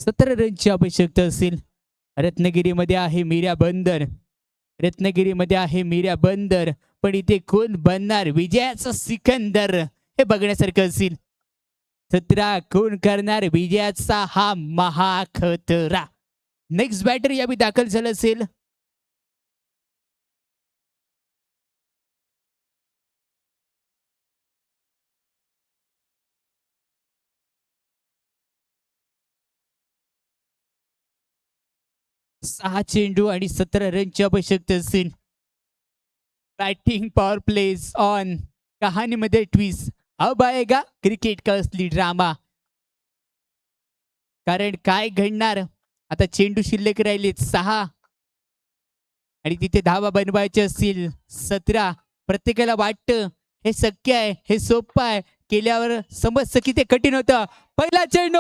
17 रनची आवश्यकता असेल. रत्नागिरीमध्ये आहे मीरा बंदर. रत्नागिरीमध्ये आहे मीरा बंदर. पण इथे कोण बनणार विजयाचा सिकंदर हे बघण्यासारखं असेल. 17 कोण करणार विजयाचा हा महाखतरा. नेक्स्ट बॅटर यावेळी दाखल झालं असेल. सहा चेंडू आणि 17 रनची आवश्यकता असेल. Batting power plays on. कहाणीमध्ये ट्विस्ट. अब आएगा क्रिकेट का असली ड्रामा. कारण काय घडणार आता चेंडू शिल्लक राहिलेत 6 आणि तिथे धावा बनवायचे असतील 17. प्रत्येकाला वाटतं हे शक्य आहे, हे सोपं आहे, केल्यावर समजतं की ते कठीण होतं. पहिला चेंडू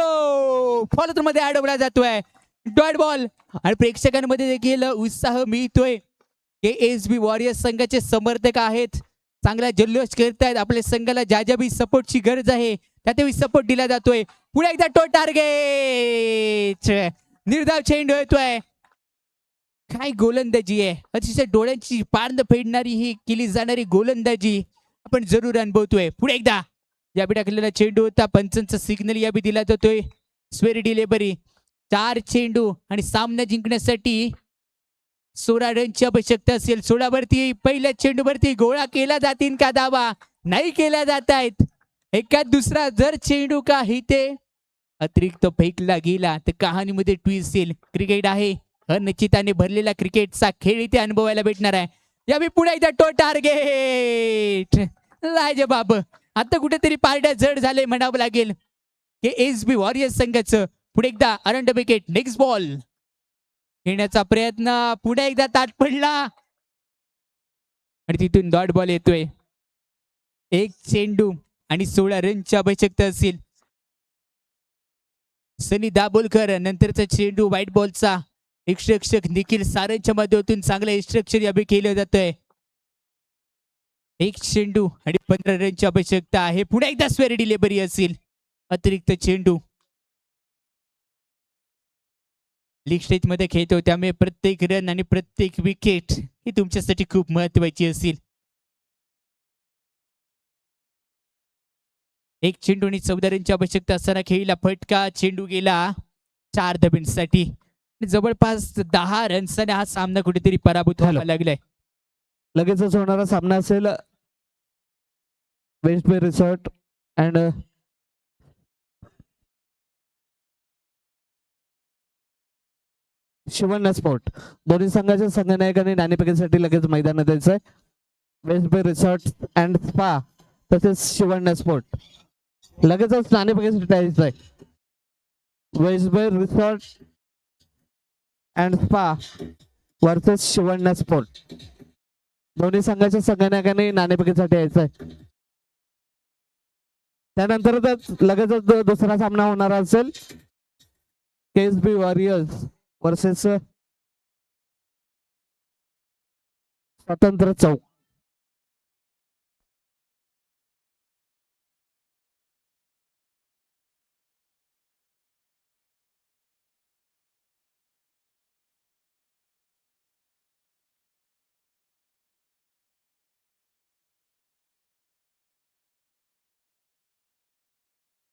फॉलोथ्रू मध्ये अडवला जातोय. डॉट बॉल आणि प्रेक्षकांमध्ये देखील उत्साह मिळतोय. KSB वॉरियर्स संघाचे समर्थक आहेत, चांगला जल्लोष करतायत. आपल्या संघाला ज्या ज्या बी सपोर्टची गरज आहे त्या सपोर्ट दिला जातोय. पुढे एकदा तो टार्गेट. निर्धाव चेंडू येतोय. काय गोलंदाजी आहे, अतिशय डोळ्यांची पारद फेडणारी ही केली जाणारी गोलंदाजी आपण जरूर अनुभवतोय. पुढे एकदा या बी टाकलेला चेंडू होता. पंचांचा सिग्नल या बी दिला जातोय. स्वेरी डिलेव्हरी. 4 चेंडू आणि सामना जिंकण्यासाठी 16 रनची आवश्यकता असेल. 16 वरती पहिल्या चेंडूवरती गोळा केला जातील का दावा? नाही केला जात आहेत. एकात दुसरा जर चेंडू काही ते अतिरिक्त फेकला गेला तर कहाणीमध्ये ट्विस्ट येईल. क्रिकेट आहे, अनिश्चिताने भरलेला क्रिकेटचा खेळ इथे अनुभवायला भेटणार आहे. यावेळी पुढे एकदा तो टार्गेट. लाजबाब. आता कुठेतरी पारड्या जड झाले म्हणावं लागेल KSB वॉरियर्स संघाचं. पुढे एकदा अरंड विकेट. नेक्स्ट बॉल घेण्याचा प्रयत्न. पुढे एकदा ताट पडला आणि तिथून डॉट बॉल येतोय. 1 चेंडू आणि 16 रनची आवश्यकता असेल. सनी दाभोलकर नंतरचा चेंडू व्हाईट बॉलचा. रक्षक निखिल सारंगच्या माध्यमातून चांगलं इन्स्ट्रक्शन यावेळी केलं जातंय. 1 चेंडू आणि 15 रनची आवश्यकता आहे. पुढे एकदा स्वेरी डिलेव्हरी असेल. अतिरिक्त चेंडू. लीग स्टेज मध्ये खेळतो त्यामुळे प्रत्येक रन आणि प्रत्येक विकेट ही तुमच्यासाठी खूप महत्वाची असेल. 1 चेंडू आणि 14 रनची आवश्यकता असताना खेळीला फटका. चेंडू गेला 4 धाब्यांसाठी. जवळपास 10 रन्सने हा सामना कुठेतरी पराभूत व्हावा लागलाय. लगेचच होणारा सामना असेल waste Bay resort and Shivanna sport. दोन्ही संघाच्या संघनायकांनी नाणेफेकीसाठी लगेच मैदानात यायचंय. West Bay resort and spa तसेच शिवण्णा स्पोर्ट लगेचच नाणेफेकीसाठी यायचंय. West Bay resort and spa versus Shivanna sport. दोन्ही संघाच्या संघनायकांनी नाणेफेकीसाठी यायचंय. त्यानंतरच लगेचच दुसरा सामना होणार असेल KSB वॉरियर्स वर्सेस स्वतंत्र चौक.